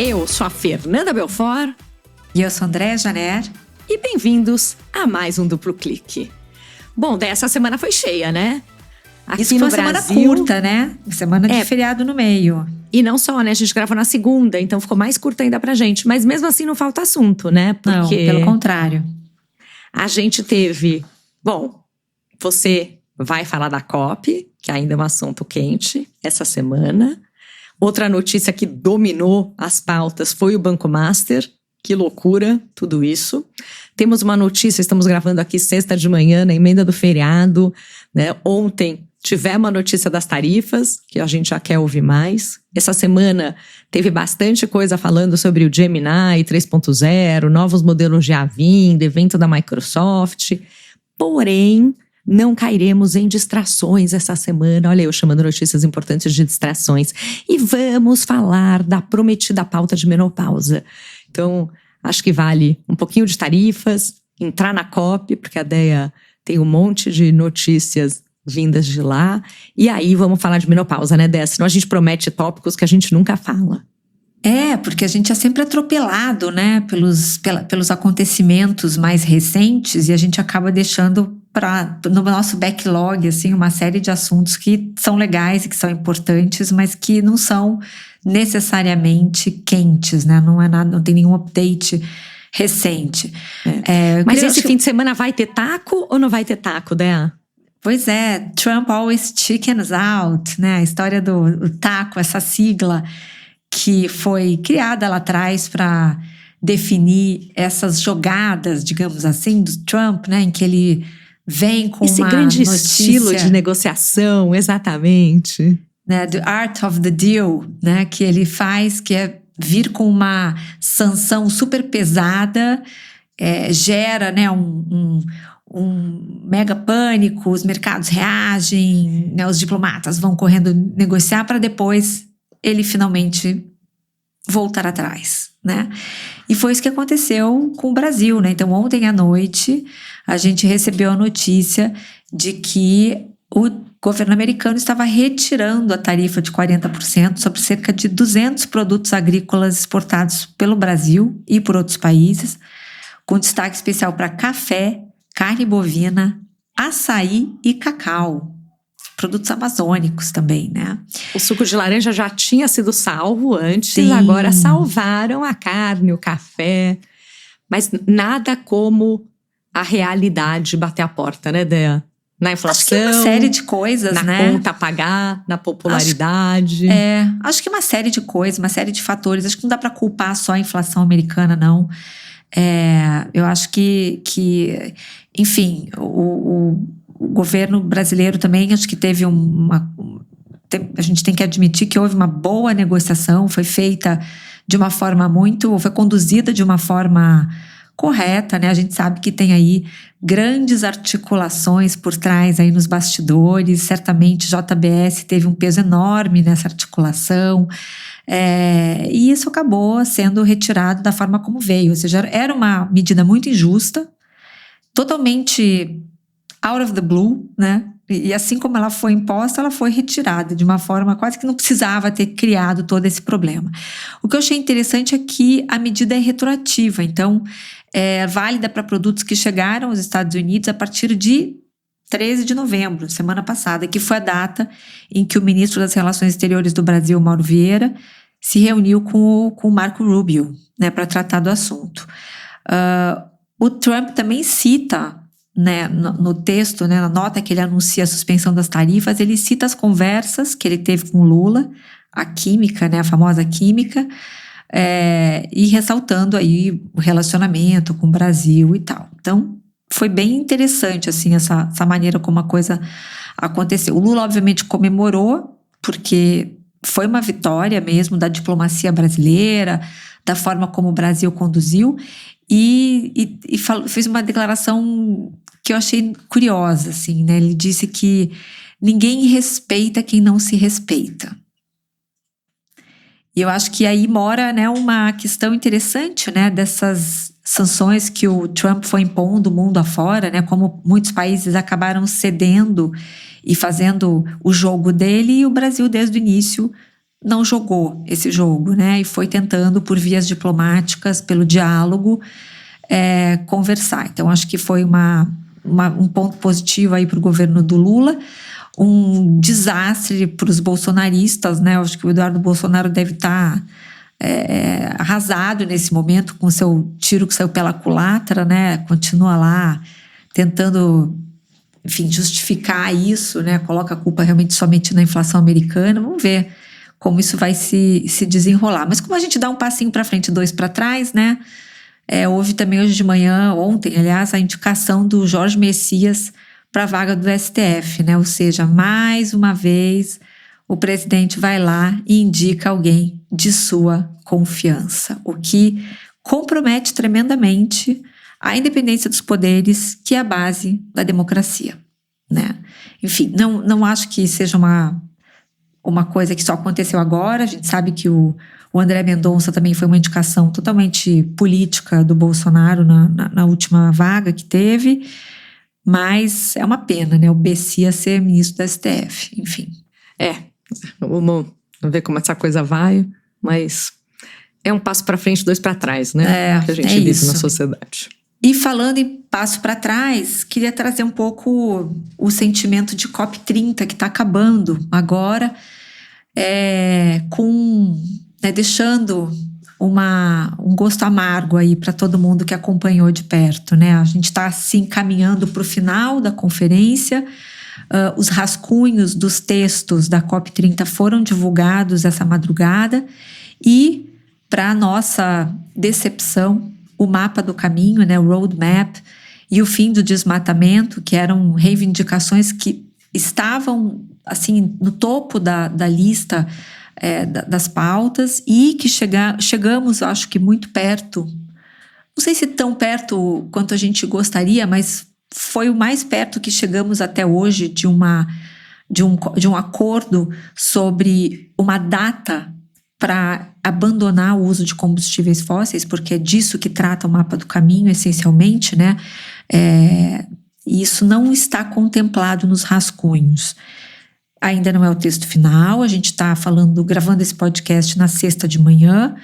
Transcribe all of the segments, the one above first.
Eu sou a Fernanda Belfort. E eu sou a Andréa Janer. E bem-vindos a mais um Duplo Clique. Bom, essa semana foi cheia, né? Aqui isso no foi uma Brasil, semana curta, né? Semana de feriado no meio. E não só, né? A gente gravou na segunda, então ficou mais curta ainda pra gente. Mas mesmo assim não falta assunto, né? Porque não, pelo contrário. A gente teve... Bom, você vai falar da COP, que ainda é um assunto quente, essa semana. Outra notícia que dominou as pautas foi o Banco Master. Que loucura, tudo isso. Temos uma notícia, estamos gravando aqui sexta de manhã, na emenda do feriado, né? Ontem tivemos a notícia das tarifas, que a gente já quer ouvir mais. Essa semana teve bastante coisa falando sobre o Gemini 3.0, novos modelos de vindo, evento da Microsoft. Porém, não cairemos em distrações essa semana. Olha eu chamando notícias importantes de distrações. E vamos falar da prometida pauta de menopausa. Então, acho que vale um pouquinho de tarifas, entrar na COP, porque a DEA tem um monte de notícias vindas de lá. E aí vamos falar de menopausa, né, Déa? Senão a gente promete tópicos que a gente nunca fala. Porque a gente é sempre atropelado, né, pelos acontecimentos mais recentes e a gente acaba deixando no nosso backlog, assim, uma série de assuntos que são legais e que são importantes, mas que não são necessariamente quentes, né? Não é nada, não tem nenhum update recente. Mas esse fim de semana vai ter taco ou não vai ter taco, Déa? Pois é, Trump always chickens out, né? A história do taco, essa sigla que foi criada lá atrás para definir essas jogadas, digamos assim, do Trump, né? Em que ele vem com esse uma grande notícia, estilo de negociação, exatamente. Né, the art of the deal, né? Que ele faz, que é vir com uma sanção super pesada, gera, né, um mega pânico, os mercados reagem, né, os diplomatas vão correndo negociar para depois ele finalmente voltar atrás, né? E foi isso que aconteceu com o Brasil, né? Então, ontem à noite, a gente recebeu a notícia de que o governo americano estava retirando a tarifa de 40% sobre cerca de 200 produtos agrícolas exportados pelo Brasil e por outros países, com destaque especial para café, carne bovina, açaí e cacau. Produtos amazônicos também, né? O suco de laranja já tinha sido salvo antes, Sim. Agora salvaram a carne, o café. Mas nada como a realidade bater a porta, né, Déa? Na inflação, acho que uma série de coisas, na né? conta a pagar, na popularidade. Acho que uma série de coisas, uma série de fatores. Acho que não dá para culpar só a inflação americana, não. Eu acho que enfim, o governo brasileiro também, acho que teve a gente tem que admitir que houve uma boa negociação, foi feita de uma forma foi conduzida de uma forma correta, né? A gente sabe que tem aí grandes articulações por trás aí nos bastidores, certamente JBS teve um peso enorme nessa articulação, e isso acabou sendo retirado da forma como veio, ou seja, era uma medida muito injusta, totalmente out of the blue, né? E assim como ela foi imposta, ela foi retirada de uma forma quase que não precisava ter criado todo esse problema. O que eu achei interessante é que a medida é retroativa, então é válida para produtos que chegaram aos Estados Unidos a partir de 13 de novembro, semana passada, que foi a data em que o ministro das Relações Exteriores do Brasil, Mauro Vieira, se reuniu com o Marco Rubio, né, para tratar do assunto. O Trump também cita, né, no texto, né, na nota que ele anuncia a suspensão das tarifas, ele cita as conversas que ele teve com o Lula, a química, né, a famosa química, e ressaltando aí o relacionamento com o Brasil e tal. Então, foi bem interessante, assim, essa maneira como a coisa aconteceu. O Lula, obviamente, comemorou, porque foi uma vitória mesmo da diplomacia brasileira, da forma como o Brasil conduziu, e fez uma declaração que eu achei curiosa, assim, né? Ele disse que ninguém respeita quem não se respeita. E eu acho que aí mora, né, uma questão interessante, né, dessas sanções que o Trump foi impondo mundo afora, né, como muitos países acabaram cedendo e fazendo o jogo dele, e o Brasil desde o início não jogou esse jogo, né? E foi tentando, por vias diplomáticas, pelo diálogo, conversar. Então, acho que foi um ponto positivo aí para o governo do Lula, um desastre para os bolsonaristas, né? Acho que o Eduardo Bolsonaro deve estar arrasado nesse momento com o seu tiro que saiu pela culatra, né? Continua lá tentando, enfim, justificar isso, né? Coloca a culpa realmente somente na inflação americana. Vamos ver como isso vai se desenrolar. Mas como a gente dá um passinho para frente e 2 para trás, né? Houve também hoje de manhã, ontem, aliás, a indicação do Jorge Messias para a vaga do STF, né? Ou seja, mais uma vez o presidente vai lá e indica alguém de sua confiança, o que compromete tremendamente a independência dos poderes, que é a base da democracia, né? Enfim, não acho que seja uma coisa que só aconteceu agora. A gente sabe que o André Mendonça também foi uma indicação totalmente política do Bolsonaro na última vaga que teve, mas é uma pena, né? O Messias ser ministro da STF, enfim. Vamos ver como essa coisa vai, mas é um passo para frente, 2 para trás, né? Que a gente vive isso na sociedade. E falando em passo para trás, queria trazer um pouco o sentimento de COP30, que está acabando agora, deixando um gosto amargo aí para todo mundo que acompanhou de perto, né? A gente está assim caminhando para o final da conferência. Os rascunhos dos textos da COP30 foram divulgados essa madrugada e, para nossa decepção, o mapa do caminho, né, o roadmap, e o fim do desmatamento, que eram reivindicações que estavam assim no topo da lista das pautas, e que chegamos, acho que muito perto, não sei se tão perto quanto a gente gostaria, mas foi o mais perto que chegamos até hoje de um acordo sobre uma data para abandonar o uso de combustíveis fósseis, porque é disso que trata o mapa do caminho, essencialmente, né? E isso não está contemplado nos rascunhos. Ainda não é o texto final, a gente está gravando esse podcast na sexta de manhã.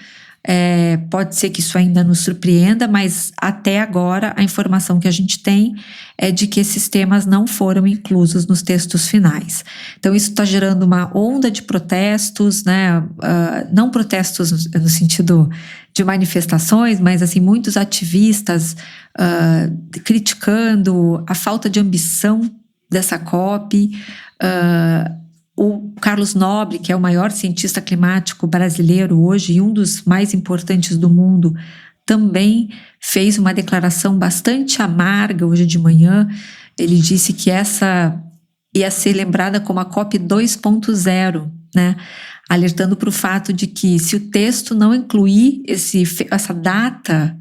Pode ser que isso ainda nos surpreenda, mas até agora a informação que a gente tem é de que esses temas não foram inclusos nos textos finais. Então isso está gerando uma onda de protestos, né? Não protestos no sentido de manifestações, mas assim, muitos ativistas criticando a falta de ambição dessa COP. O Carlos Nobre, que é o maior cientista climático brasileiro hoje e um dos mais importantes do mundo, também fez uma declaração bastante amarga hoje de manhã. Ele disse que essa ia ser lembrada como a COP 2.0, né? Alertando para o fato de que, se o texto não incluir essa data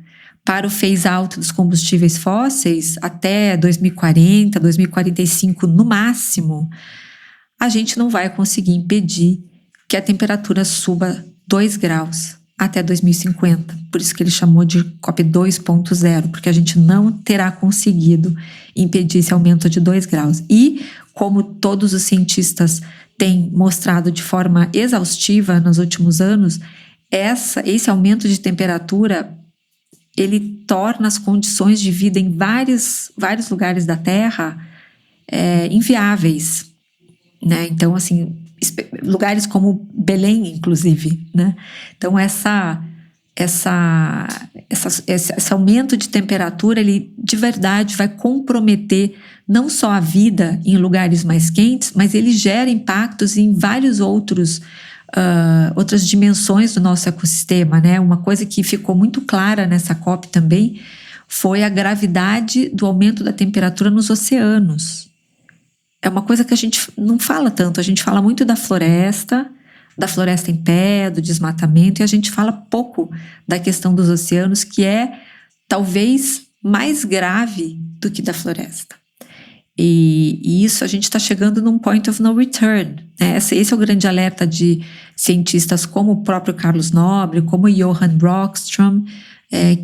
para o phase-out dos combustíveis fósseis até 2040, 2045 no máximo, a gente não vai conseguir impedir que a temperatura suba 2 graus até 2050. Por isso que ele chamou de COP 2.0, porque a gente não terá conseguido impedir esse aumento de 2 graus. E, como todos os cientistas têm mostrado de forma exaustiva nos últimos anos, esse aumento de temperatura, ele torna as condições de vida em vários lugares da Terra inviáveis, né? Então, assim, lugares como Belém, inclusive, né? Então, esse aumento de temperatura, ele de verdade vai comprometer não só a vida em lugares mais quentes, mas ele gera impactos em vários outras dimensões do nosso ecossistema, né? Uma coisa que ficou muito clara nessa COP também foi a gravidade do aumento da temperatura nos oceanos. É uma coisa que a gente não fala tanto. A gente fala muito da floresta em pé, do desmatamento, e a gente fala pouco da questão dos oceanos, que é talvez mais grave do que da floresta. E isso, a gente está chegando num point of no return, né? Esse é o grande alerta de cientistas como o próprio Carlos Nobre, como Johan Rockström,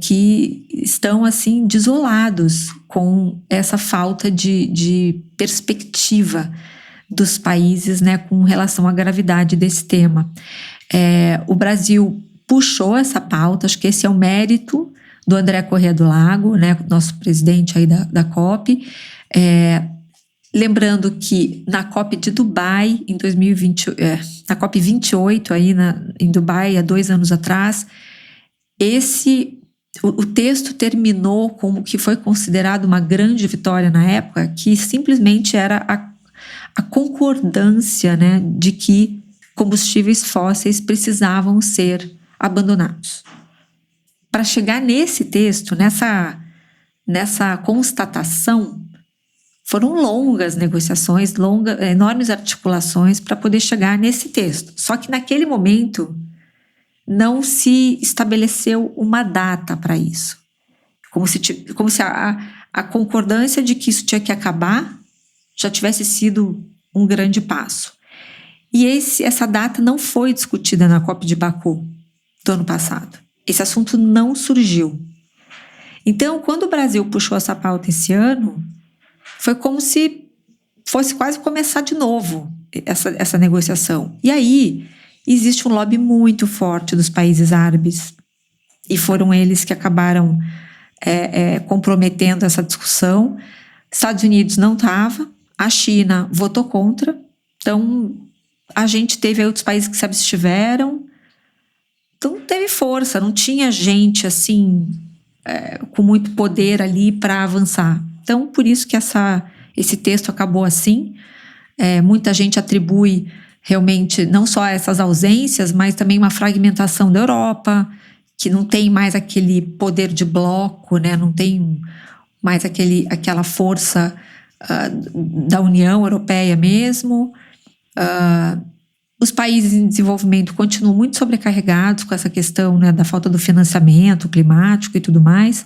que estão assim desolados com essa falta de perspectiva, dos países, né, com relação à gravidade desse tema. O Brasil puxou essa pauta, acho que esse é o mérito do André Corrêa do Lago, né, nosso presidente aí da COP. Lembrando que na COP de Dubai, em 2020, na COP 28, aí em Dubai, há 2 anos atrás, o texto terminou com o que foi considerado uma grande vitória na época, que simplesmente era a concordância, né, de que combustíveis fósseis precisavam ser abandonados. Para chegar nesse texto, nessa constatação, foram longas negociações, enormes articulações para poder chegar nesse texto. Só que naquele momento não se estabeleceu uma data para isso. Como se a concordância de que isso tinha que acabar já tivesse sido um grande passo. E essa data não foi discutida na COP de Baku do ano passado. Esse assunto não surgiu. Então, quando o Brasil puxou essa pauta esse ano, foi como se fosse quase começar de novo essa negociação. E aí, existe um lobby muito forte dos países árabes, e foram eles que acabaram comprometendo essa discussão. Estados Unidos não estava, a China votou contra, então a gente teve aí outros países que se abstiveram, então não teve força, não tinha gente assim com muito poder ali para avançar. Então, por isso que esse texto acabou assim. Muita gente atribui realmente não só essas ausências, mas também uma fragmentação da Europa, que não tem mais aquele poder de bloco, né? Não tem mais aquela força da União Europeia mesmo. Os países em desenvolvimento continuam muito sobrecarregados com essa questão, né, da falta do financiamento climático e tudo mais.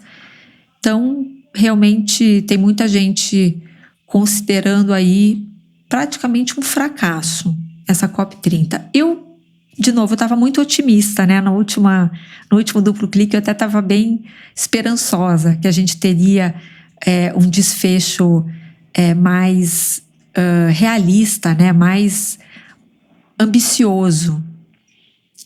Então, realmente tem muita gente considerando aí praticamente um fracasso essa COP30. Eu, de novo, estava muito otimista, né? No último duplo clique eu até estava bem esperançosa que a gente teria um desfecho mais realista, né? Mais ambicioso.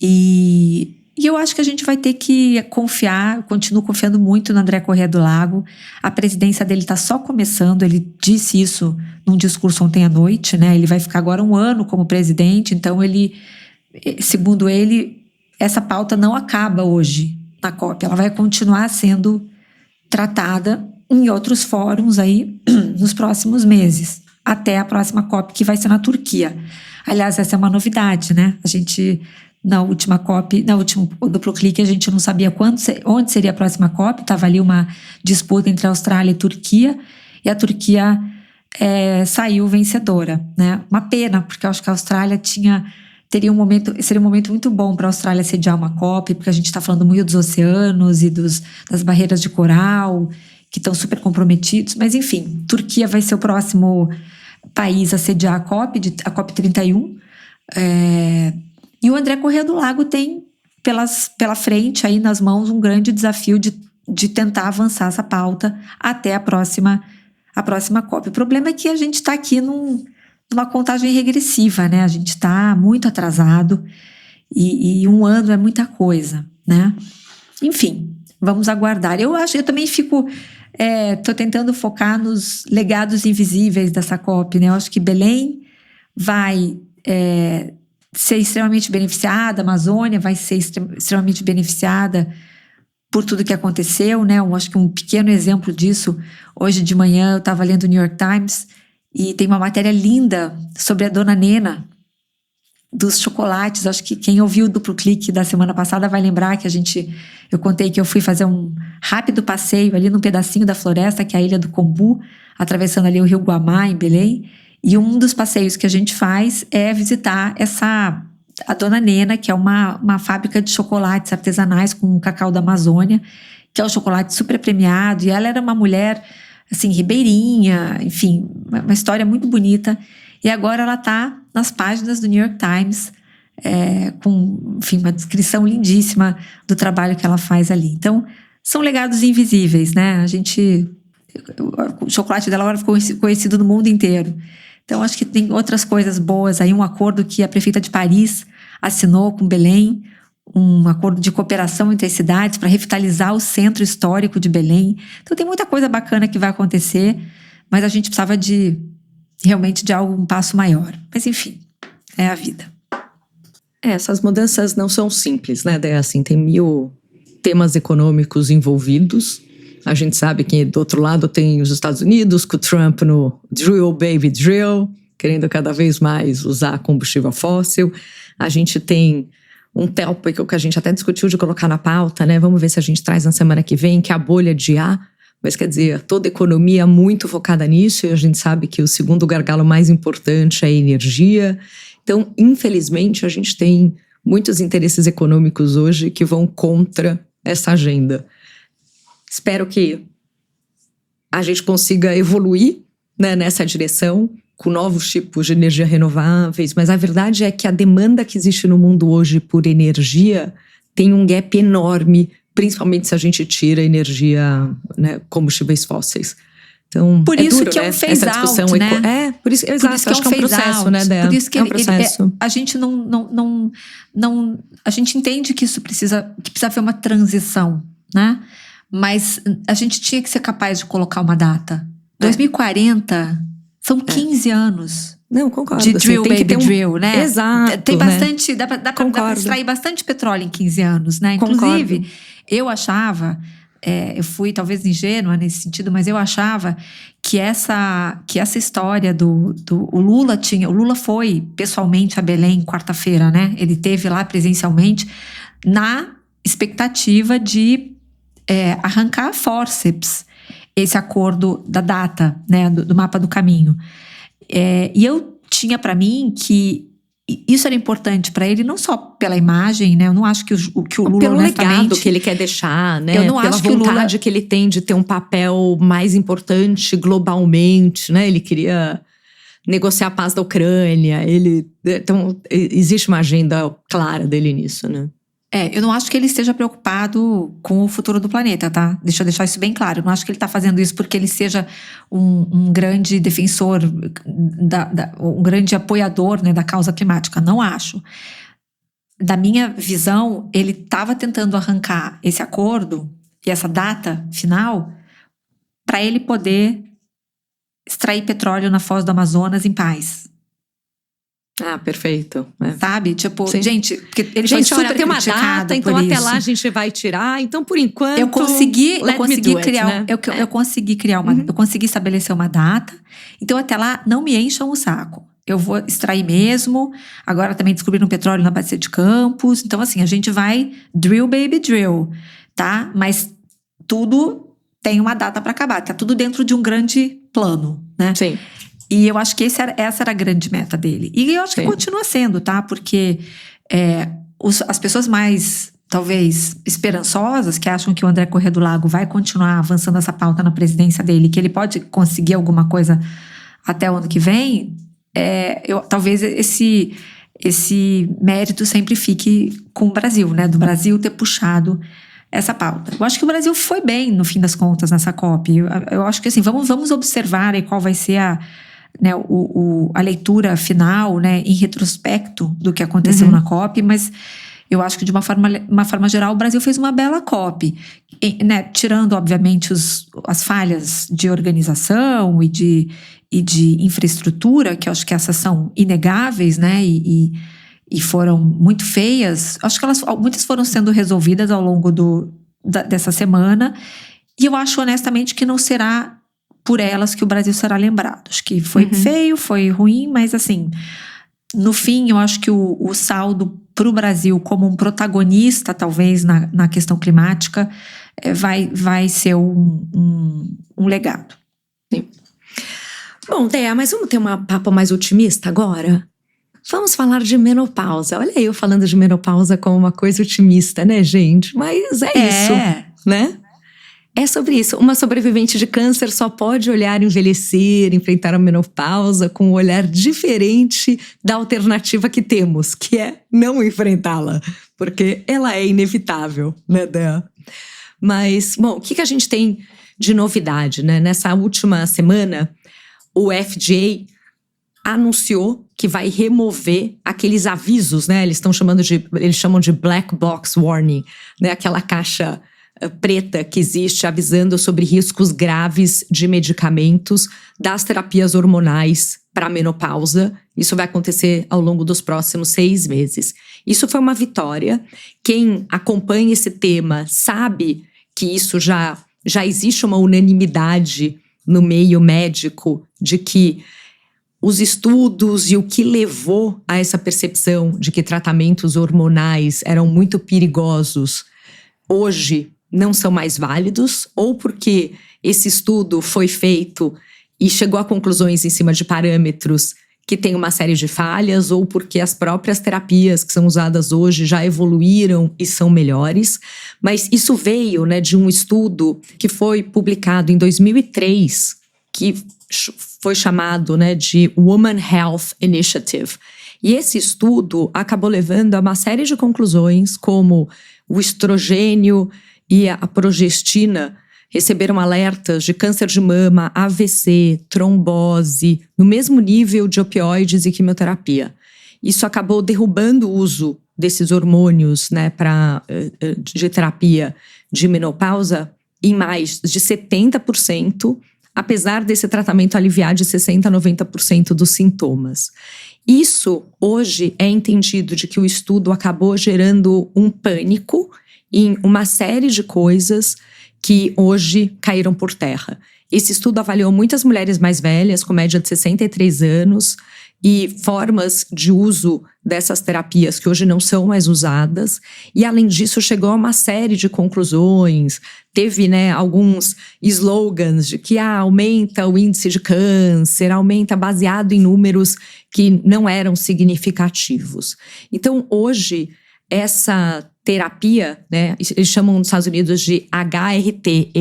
E eu acho que a gente vai ter que confiar, continuo confiando muito no André Corrêa do Lago. A presidência dele está só começando, ele disse isso num discurso ontem à noite, né? Ele vai ficar agora 1 ano como presidente, então segundo ele, essa pauta não acaba hoje na COP, ela vai continuar sendo tratada em outros fóruns aí nos próximos meses, até a próxima COP, que vai ser na Turquia. Aliás, essa é uma novidade, né? A gente... Na última COP, no último duplo clique, a gente não sabia onde seria a próxima COP, estava ali uma disputa entre a Austrália e Turquia, e a Turquia saiu vencedora, né? Uma pena, porque eu acho que a Austrália seria um momento muito bom para a Austrália sediar uma COP, porque a gente está falando muito dos oceanos e das barreiras de coral, que estão super comprometidos, mas enfim, Turquia vai ser o próximo país a sediar a COP 31, e o André Corrêa do Lago tem pela frente, aí nas mãos, um grande desafio de tentar avançar essa pauta até a próxima COP. O problema é que a gente está aqui numa contagem regressiva, né? A gente está muito atrasado e 1 ano é muita coisa, né? Enfim, vamos aguardar. Eu também tô tentando focar nos legados invisíveis dessa COP, né? Eu acho que Belém vai ser extremamente beneficiada, a Amazônia vai ser extremamente beneficiada por tudo que aconteceu, né? Eu acho que um pequeno exemplo disso, hoje de manhã eu estava lendo o New York Times e tem uma matéria linda sobre a Dona Nena dos chocolates. Acho que quem ouviu o duplo clique da semana passada vai lembrar que eu contei que eu fui fazer um rápido passeio ali num pedacinho da floresta, que é a Ilha do Combu, atravessando ali o Rio Guamá, em Belém. E um dos passeios que a gente faz é visitar a Dona Nena, que é uma fábrica de chocolates artesanais com cacau da Amazônia, que é um chocolate super premiado. E ela era uma mulher, assim, ribeirinha, enfim, uma história muito bonita. E agora ela está nas páginas do New York Times, com, enfim, uma descrição lindíssima do trabalho que ela faz ali. Então, são legados invisíveis, né? O chocolate dela agora ficou conhecido no mundo inteiro. Então, acho que tem outras coisas boas aí. Um acordo que a prefeita de Paris assinou com Belém, um acordo de cooperação entre as cidades para revitalizar o centro histórico de Belém. Então, tem muita coisa bacana que vai acontecer, mas a gente precisava realmente de um passo maior. Mas, enfim, é a vida. Essas mudanças não são simples, né? Assim, tem 1000 temas econômicos envolvidos. A gente sabe que do outro lado tem os Estados Unidos, com o Trump no Drill Baby Drill, querendo cada vez mais usar combustível fóssil. A gente tem um tópico que a gente até discutiu de colocar na pauta, né? Vamos ver se a gente traz na semana que vem, que é a bolha de ar. Mas quer dizer, toda a economia muito focada nisso, e a gente sabe que o segundo gargalo mais importante é a energia. Então, infelizmente, a gente tem muitos interesses econômicos hoje que vão contra essa agenda. Espero que a gente consiga evoluir, né, nessa direção, com novos tipos de energia renováveis, mas a verdade é que a demanda que existe no mundo hoje por energia tem um gap enorme, principalmente se a gente tira energia, né, combustíveis fósseis. Então, por isso duro, que é um phase out, né? Por isso, exato, acho que é um processo, né, Dea? Por isso que é um processo. A gente não, a gente entende que isso precisa haver uma transição, né? Mas a gente tinha que ser capaz de colocar uma data. 2040 são 15 anos. Não, concordo. De drill, tem baby, drill, né? Exato. Tem bastante, né? dá pra extrair bastante petróleo em 15 anos, né? Inclusive, eu achava, eu fui talvez ingênua nesse sentido, mas eu achava que essa história o Lula foi pessoalmente a Belém quarta-feira, né? Ele esteve lá presencialmente na expectativa de arrancar a forceps esse acordo da data, né, do mapa do caminho. E eu tinha para mim que isso era importante para ele, não só pela imagem, né? Eu não acho que o Lula, pelo legado que ele quer deixar, né? Eu não pela acho que vontade o Lula... que ele tem de ter um papel mais importante globalmente, né? Ele queria negociar a paz da Ucrânia. Então, existe uma agenda clara dele nisso, né? Eu não acho que ele esteja preocupado com o futuro do planeta, tá? Deixa eu deixar isso bem claro. Eu não acho que ele está fazendo isso porque ele seja um grande defensor, um grande apoiador, né, da causa climática. Não acho. Da minha visão, ele estava tentando arrancar esse acordo e essa data final para ele poder extrair petróleo na foz do Amazonas em paz. Ah, perfeito. Sabe? Tipo, sim. Gente, porque ele foi super tem uma criticado data, então por até isso. lá a gente vai tirar. Então, por enquanto, eu consegui criar, né? eu consegui criar eu consegui estabelecer uma data. Então, até lá, não me encham o saco. Eu vou extrair mesmo. Agora também descobriram petróleo na Bacia de Campos. Então, assim, a gente vai drill, baby, drill, tá? Mas tudo tem uma data para acabar. Tá tudo dentro de um grande plano, né? Sim. E eu acho que essa era a grande meta dele. E eu acho que continua sendo, tá? Porque as pessoas mais, talvez, esperançosas, que acham que o André Corrêa do Lago vai continuar avançando essa pauta na presidência dele, que ele pode conseguir alguma coisa até o ano que vem, talvez esse mérito sempre fique com o Brasil, né? Do Brasil ter puxado essa pauta. Eu acho que o Brasil foi bem, no fim das contas, nessa COP. Eu acho que, assim, vamos observar aí qual vai ser a leitura final, né, em retrospecto do que aconteceu na COP, mas eu acho que de uma forma geral o Brasil fez uma bela COP, né, tirando obviamente as falhas de organização e de infraestrutura, que eu acho que essas são inegáveis, né, e foram muito feias. Acho que muitas foram sendo resolvidas ao longo dessa semana, e eu acho honestamente que não será por elas que o Brasil será lembrado. Acho que foi feio, foi ruim, mas assim, no fim eu acho que o saldo para o Brasil como um protagonista, talvez, na questão climática, vai ser um legado. Sim. Bom, Dea, mas vamos ter um papo mais otimista agora? Vamos falar de menopausa. Olha eu falando de menopausa como uma coisa otimista, né, gente? Mas isso, né? É sobre isso. Uma sobrevivente de câncer só pode olhar envelhecer, enfrentar a menopausa com um olhar diferente da alternativa que temos, que é não enfrentá-la, porque ela é inevitável, né, Dea? Mas, bom, o que a gente tem de novidade, né? Nessa última semana, o FDA anunciou que vai remover aqueles avisos, né? Eles chamam de black box warning, né? Aquela caixa preta que existe avisando sobre riscos graves de medicamentos das terapias hormonais para a menopausa. Isso vai acontecer ao longo dos próximos 6 meses. Isso foi uma vitória. Quem acompanha esse tema sabe que isso já existe uma unanimidade no meio médico de que os estudos e o que levou a essa percepção de que tratamentos hormonais eram muito perigosos hoje não são mais válidos, ou porque esse estudo foi feito e chegou a conclusões em cima de parâmetros que têm uma série de falhas, ou porque as próprias terapias que são usadas hoje já evoluíram e são melhores. Mas isso veio, né, de um estudo que foi publicado em 2003, que foi chamado, né, de Women Health Initiative. E esse estudo acabou levando a uma série de conclusões, como o estrogênio e a progestina receberam alertas de câncer de mama, AVC, trombose, no mesmo nível de opioides e quimioterapia. Isso acabou derrubando o uso desses hormônios, né, de terapia de menopausa em mais de 70%, apesar desse tratamento aliviar de 60% a 90% dos sintomas. Isso, hoje, é entendido de que o estudo acabou gerando um pânico em uma série de coisas que hoje caíram por terra. Esse estudo avaliou muitas mulheres mais velhas, com média de 63 anos, e formas de uso dessas terapias que hoje não são mais usadas. E, além disso, chegou a uma série de conclusões. Teve, né, alguns slogans de que aumenta o índice de câncer, aumenta baseado em números que não eram significativos. Então, hoje, essa terapia, né, eles chamam nos Estados Unidos de HRT,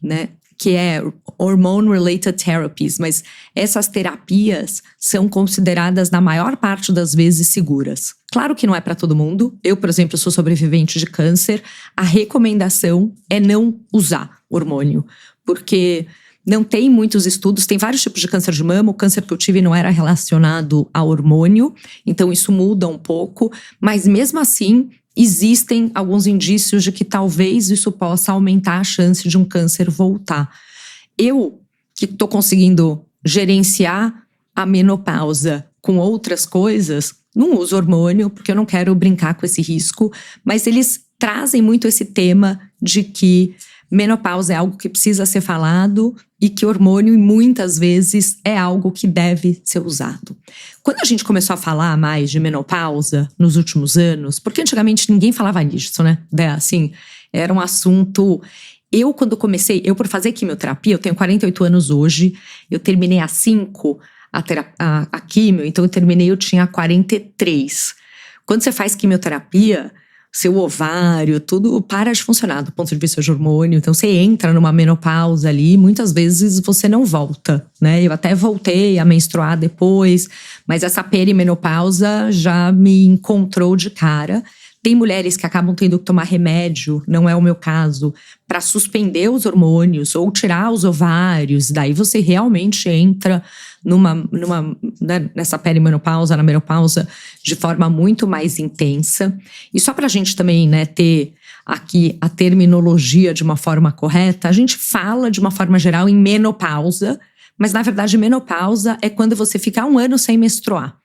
né, que é Hormone Related Therapies, mas essas terapias são consideradas, na maior parte das vezes, seguras. Claro que não é para todo mundo. Eu, por exemplo, sou sobrevivente de câncer. A recomendação é não usar hormônio, porque não tem muitos estudos, tem vários tipos de câncer de mama. O câncer que eu tive não era relacionado a hormônio, então isso muda um pouco, mas mesmo assim existem alguns indícios de que talvez isso possa aumentar a chance de um câncer voltar. Eu, que estou conseguindo gerenciar a menopausa com outras coisas, não uso hormônio, porque eu não quero brincar com esse risco, mas eles trazem muito esse tema de que menopausa é algo que precisa ser falado e que hormônio, muitas vezes, é algo que deve ser usado. Quando a gente começou a falar mais de menopausa nos últimos anos, porque antigamente ninguém falava nisso, né? Assim, era um assunto... Quando comecei, por fazer quimioterapia, eu tenho 48 anos hoje, eu terminei às 5 a quimio, então eu tinha 43. Quando você faz quimioterapia, seu ovário, tudo para de funcionar do ponto de vista de hormônio. Então, você entra numa menopausa ali, muitas vezes você não volta, né? Eu até voltei a menstruar depois, mas essa perimenopausa já me encontrou de cara. Tem mulheres que acabam tendo que tomar remédio, não é o meu caso, para suspender os hormônios ou tirar os ovários. Daí você realmente entra nessa perimenopausa, na menopausa, de forma muito mais intensa. E só para a gente também, né, ter aqui a terminologia de uma forma correta, a gente fala de uma forma geral em menopausa, mas na verdade menopausa é quando você fica 1 ano sem menstruar.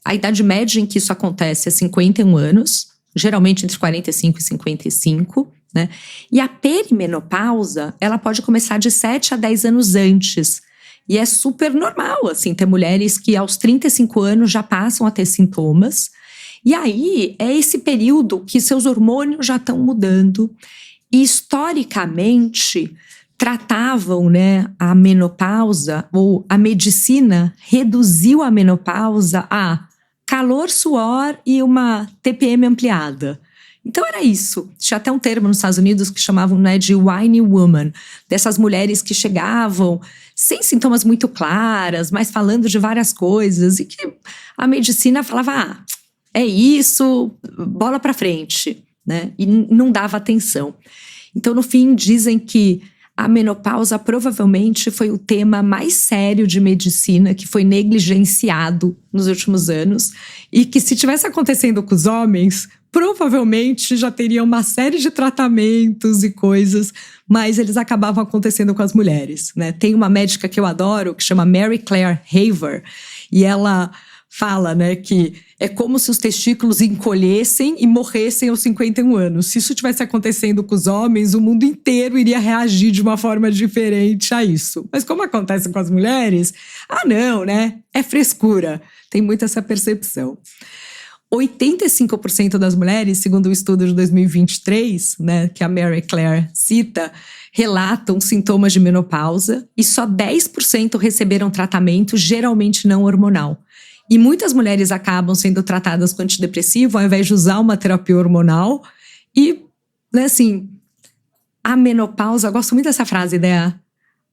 A idade média em que isso acontece é 51 anos, geralmente entre 45 e 55, né? E a perimenopausa, ela pode começar de 7 a 10 anos antes. E é super normal, assim, ter mulheres que aos 35 anos já passam a ter sintomas. E aí, é esse período que seus hormônios já estão mudando. E, historicamente, tratavam, né, a menopausa, ou a medicina reduziu a menopausa a calor, suor e uma TPM ampliada. Então era isso. Tinha até um termo nos Estados Unidos que chamavam, né, de whiny woman, dessas mulheres que chegavam sem sintomas muito claras, mas falando de várias coisas, e que a medicina falava, é isso, bola pra frente, né? E não dava atenção. Então, no fim, dizem que a menopausa provavelmente foi o tema mais sério de medicina que foi negligenciado nos últimos anos e que, se tivesse acontecendo com os homens, provavelmente já teria uma série de tratamentos e coisas, mas eles acabavam acontecendo com as mulheres, né? Tem uma médica que eu adoro, que chama Mary Claire Haver, e ela fala, né, que é como se os testículos encolhessem e morressem aos 51 anos. Se isso tivesse acontecendo com os homens, o mundo inteiro iria reagir de uma forma diferente a isso. Mas como acontece com as mulheres, não, né? É frescura. Tem muito essa percepção. 85% das mulheres, segundo o estudo de 2023, né, que a Mary Claire cita, relatam sintomas de menopausa e só 10% receberam tratamento, geralmente não hormonal. E muitas mulheres acabam sendo tratadas com antidepressivo ao invés de usar uma terapia hormonal. E, né, assim, a menopausa, eu gosto muito dessa frase, né?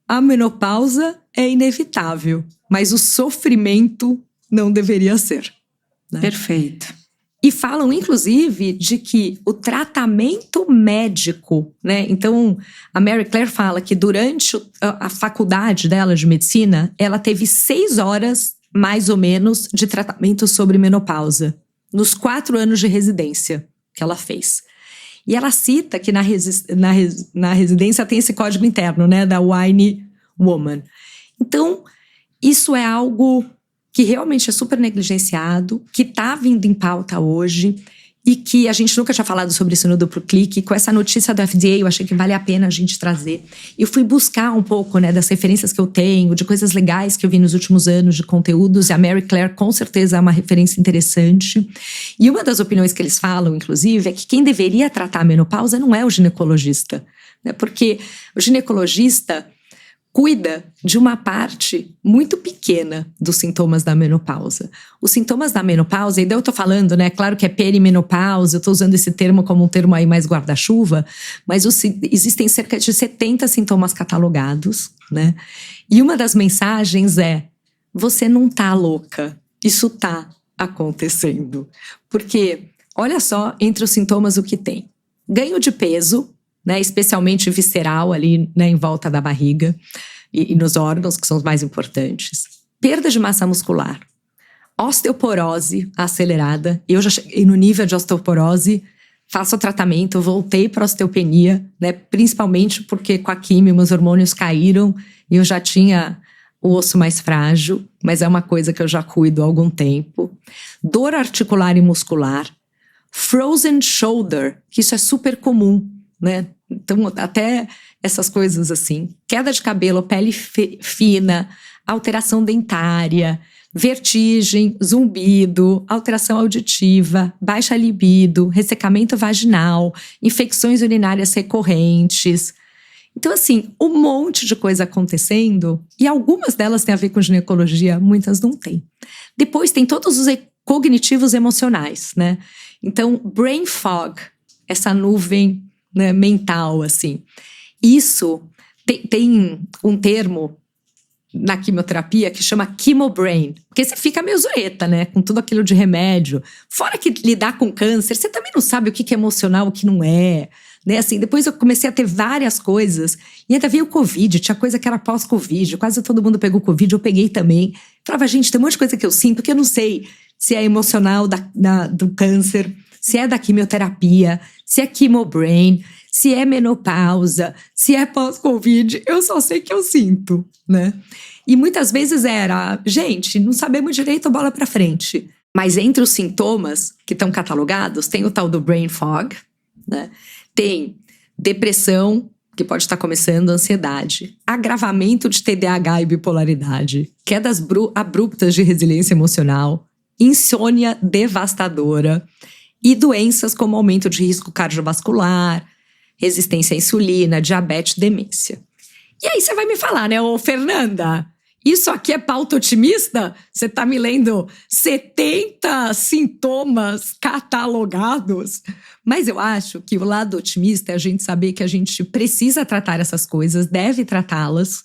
A menopausa é inevitável, mas o sofrimento não deveria ser. Né? Perfeito. E falam, inclusive, de que o tratamento médico, né? Então, a Mary Claire fala que durante a faculdade dela de medicina, ela teve 6 horas, mais ou menos, de tratamento sobre menopausa, nos 4 anos de residência que ela fez. E ela cita que na residência tem esse código interno, né, da Wine Woman. Então, isso é algo que realmente é super negligenciado, que está vindo em pauta hoje e que a gente nunca tinha falado sobre isso no Duplo Clique. Com essa notícia da FDA, eu achei que vale a pena a gente trazer. Eu fui buscar um pouco, né, das referências que eu tenho, de coisas legais que eu vi nos últimos anos, de conteúdos, e a Mary Claire com certeza é uma referência interessante. E uma das opiniões que eles falam, inclusive, é que quem deveria tratar a menopausa não é o ginecologista, né, porque o ginecologista cuida de uma parte muito pequena dos sintomas da menopausa. Os sintomas da menopausa, e daí eu tô falando, né, claro que é perimenopausa, eu tô usando esse termo como um termo aí mais guarda-chuva, mas existem cerca de 70 sintomas catalogados, né? E uma das mensagens é: você não tá louca, isso tá acontecendo. Porque, olha só, entre os sintomas o que tem? Ganho de peso, né, especialmente visceral ali, né, em volta da barriga e nos órgãos, que são os mais importantes. Perda de massa muscular. Osteoporose acelerada. Eu já cheguei no nível de osteoporose, faço o tratamento, voltei para osteopenia, né, principalmente porque com a quimio meus hormônios caíram e eu já tinha o osso mais frágil, mas é uma coisa que eu já cuido há algum tempo. Dor articular e muscular. Frozen shoulder, que isso é super comum, né? Então, até essas coisas assim. Queda de cabelo, pele fina, alteração dentária, vertigem, zumbido, alteração auditiva, baixa libido, ressecamento vaginal, infecções urinárias recorrentes. Então, assim, um monte de coisa acontecendo, e algumas delas têm a ver com ginecologia, muitas não têm. Depois tem todos os cognitivos emocionais, né? Então, brain fog, essa nuvem, né, mental, assim. Isso tem um termo na quimioterapia que chama chemobrain, porque você fica meio zoeta, né, com tudo aquilo de remédio. Fora que lidar com câncer, você também não sabe o que é emocional, o que não é, né, assim. Depois eu comecei a ter várias coisas, e ainda veio o Covid, tinha coisa que era pós-Covid, quase todo mundo pegou Covid, eu peguei também. Falava, gente, tem um monte de coisa que eu sinto que eu não sei se é emocional do câncer, se é da quimioterapia, se é chemobrain, se é menopausa, se é pós-Covid, eu só sei que eu sinto, né? E muitas vezes era, gente, não sabemos direito, bola pra frente. Mas entre os sintomas que estão catalogados, tem o tal do brain fog, né? Tem depressão, que pode estar começando, ansiedade, agravamento de TDAH e bipolaridade, quedas abruptas de resiliência emocional, insônia devastadora, e doenças como aumento de risco cardiovascular, resistência à insulina, diabetes, demência. E aí você vai me falar, né, ô Fernanda, isso aqui é pauta otimista? Você tá me lendo 70 sintomas catalogados? Mas eu acho que o lado otimista é a gente saber que a gente precisa tratar essas coisas, deve tratá-las,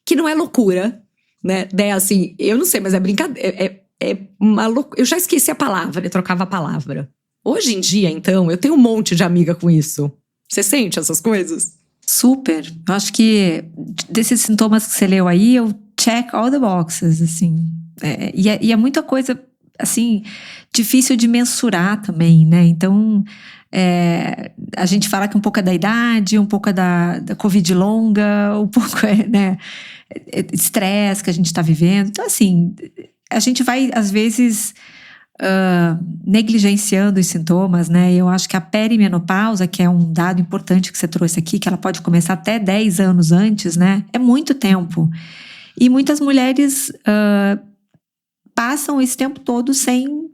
que não é loucura, né? Assim, eu não sei, mas é brincadeira, é uma loucura. Eu já esqueci a palavra, eu trocava a palavra. Hoje em dia, então, eu tenho um monte de amiga com isso. Você sente essas coisas? Super. Eu acho que desses sintomas que você leu aí, eu check all the boxes, assim. E é muita coisa, assim, difícil de mensurar também, né? Então, a gente fala que um pouco é da idade, um pouco é da Covid longa, um pouco né, estresse que a gente está vivendo. Então, assim, a gente vai, às vezes, negligenciando os sintomas, né? Eu acho que a perimenopausa, que é um dado importante que você trouxe aqui, que ela pode começar até 10 anos antes, né? É muito tempo. E muitas mulheres passam esse tempo todo sem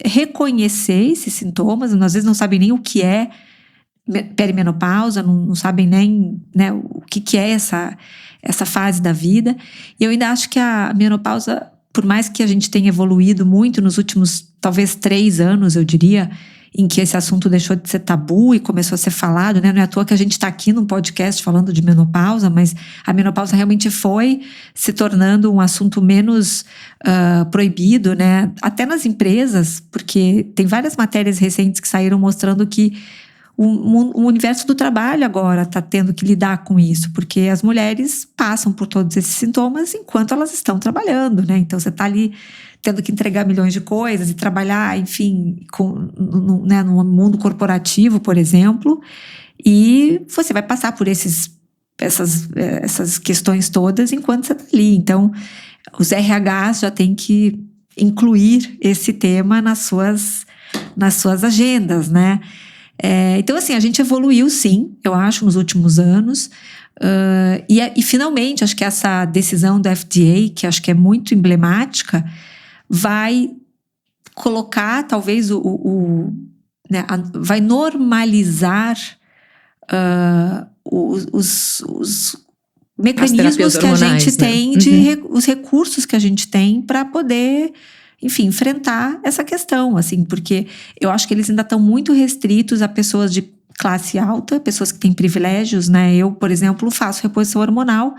reconhecer esses sintomas, às vezes não sabem nem o que é perimenopausa, não sabem nem, né, o que é essa fase da vida. E eu ainda acho que a menopausa, por mais que a gente tenha evoluído muito nos últimos, talvez 3 anos, eu diria, em que esse assunto deixou de ser tabu e começou a ser falado, né? Não é à toa que a gente está aqui num podcast falando de menopausa, mas a menopausa realmente foi se tornando um assunto menos proibido, né? Até nas empresas, porque tem várias matérias recentes que saíram mostrando que o universo do trabalho agora está tendo que lidar com isso, porque as mulheres passam por todos esses sintomas enquanto elas estão trabalhando, né? Então você está ali tendo que entregar milhões de coisas e trabalhar, enfim, no mundo corporativo, por exemplo, e você vai passar por essas questões todas enquanto você está ali. Então, os RHs já têm que incluir esse tema nas suas agendas, né? Então, assim, a gente evoluiu, sim, eu acho, nos últimos anos. E finalmente, acho que essa decisão do FDA, que acho que é muito emblemática, vai colocar, talvez, né, vai normalizar os mecanismos que a gente tem, os recursos que a gente tem para poder, enfim, enfrentar essa questão, assim, porque eu acho que eles ainda estão muito restritos a pessoas de classe alta, pessoas que têm privilégios, né? Eu, por exemplo, faço reposição hormonal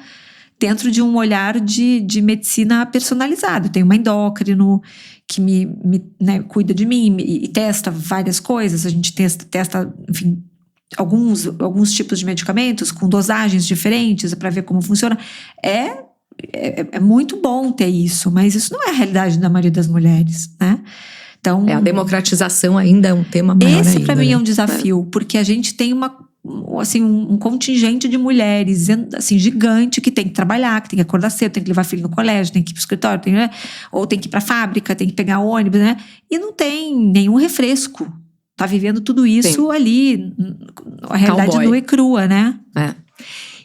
dentro de um olhar de medicina personalizado. Tem uma endócrino que né, cuida de mim e testa várias coisas. A gente testa, enfim, alguns tipos de medicamentos com dosagens diferentes para ver como funciona. É muito bom ter isso, mas isso não é a realidade da maioria das mulheres, né? Então, a democratização ainda é um tema maior ainda. Esse, para mim, é um desafio, porque a gente tem um contingente de mulheres, assim, gigante, que tem que trabalhar, que tem que acordar cedo, tem que levar filho no colégio, tem que ir pro escritório, né? Ou tem que ir pra fábrica, tem que pegar ônibus, né? E não tem nenhum refresco. Tá vivendo tudo isso ali, a realidade nua e crua, né?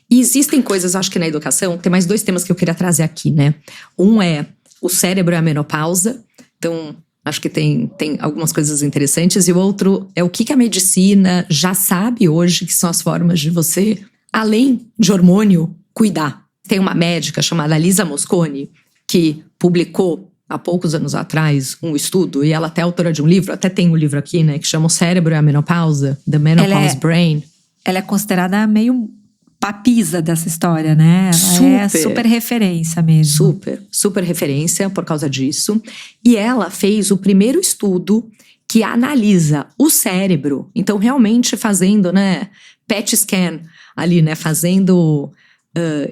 E existem coisas, acho que na educação, tem mais 2 temas que eu queria trazer aqui, né? Um é o cérebro e a menopausa. Então, acho que tem algumas coisas interessantes. E o outro é o que a medicina já sabe hoje que são as formas de você, além de hormônio, cuidar. Tem uma médica chamada Lisa Mosconi, que publicou há poucos anos atrás um estudo, e ela até é autora de um livro, até tem um livro aqui, né, que chama O Cérebro e a Menopausa, The Menopause Brain. Ela é considerada meio papisa dessa história, né? Ela é super referência mesmo. Super referência por causa disso. E ela fez o primeiro estudo que analisa o cérebro. Então, realmente fazendo, né, PET scan ali, né, fazendo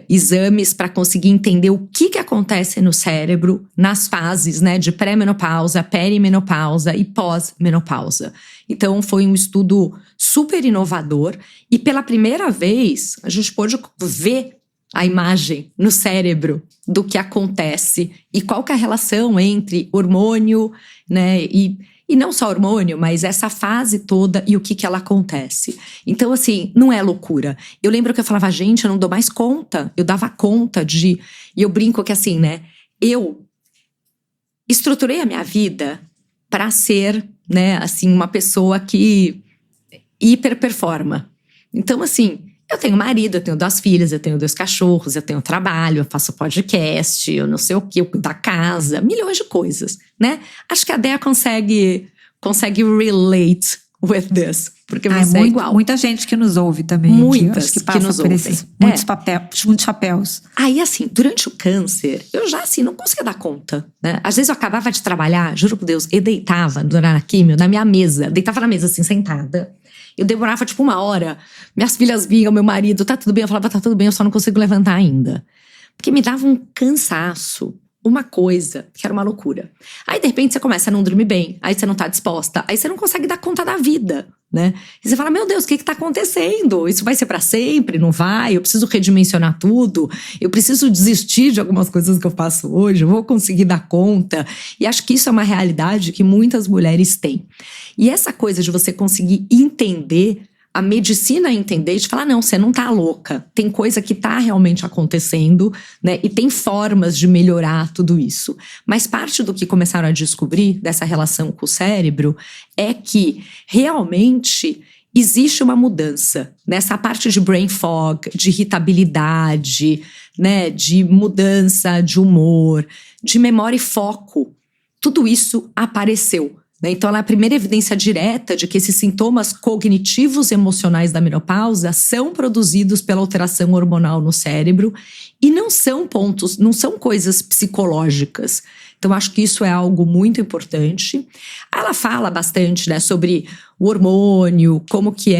exames para conseguir entender o que acontece no cérebro nas fases, né, de pré-menopausa, perimenopausa e pós-menopausa. Então, foi um estudo super inovador e pela primeira vez a gente pôde ver a imagem no cérebro do que acontece e qual que é a relação entre hormônio, né, e não só hormônio, mas essa fase toda e o que ela acontece. Então, assim, não é loucura. Eu lembro que eu falava, gente, eu não dou mais conta. Eu dava conta de... E eu brinco que assim, né, eu estruturei a minha vida para ser, né, assim, uma pessoa que hiperperforma. Então, assim, eu tenho marido, eu tenho 2 filhas, eu tenho 2 cachorros, eu tenho trabalho, eu faço podcast, eu não sei o que, eu cuido da casa, milhões de coisas, né? Acho que a Dea consegue relate with this, porque você é igual. Muita gente que nos ouve também. Muitas que passa por esses muitos papéis. Aí, assim, durante o câncer, eu já, assim, não conseguia dar conta, né? Às vezes eu acabava de trabalhar, juro por Deus, e deitava, na químio, na minha mesa. Deitava na mesa, assim, sentada. Eu demorava tipo 1 hora. Minhas filhas vinham, meu marido, tá tudo bem? Eu falava, tá tudo bem, eu só não consigo levantar ainda. Porque me dava um cansaço, uma coisa que era uma loucura. Aí, de repente, você começa a não dormir bem, aí você não tá disposta, aí você não consegue dar conta da vida, né? E você fala, meu Deus, o que tá acontecendo? Isso vai ser pra sempre? Não vai? Eu preciso redimensionar tudo? Eu preciso desistir de algumas coisas que eu faço hoje? Eu vou conseguir dar conta? E acho que isso é uma realidade que muitas mulheres têm. E essa coisa de você conseguir entender, a medicina entender, de falar, não, você não tá louca. Tem coisa que tá realmente acontecendo, né? E tem formas de melhorar tudo isso. Mas parte do que começaram a descobrir dessa relação com o cérebro é que realmente existe uma mudança nessa parte de brain fog, de irritabilidade, né? De mudança de humor, de memória e foco. Tudo isso apareceu. Então, ela é a primeira evidência direta de que esses sintomas cognitivos e emocionais da menopausa são produzidos pela alteração hormonal no cérebro e não são coisas psicológicas. Então, acho que isso é algo muito importante. Ela fala bastante, né, sobre o hormônio, como que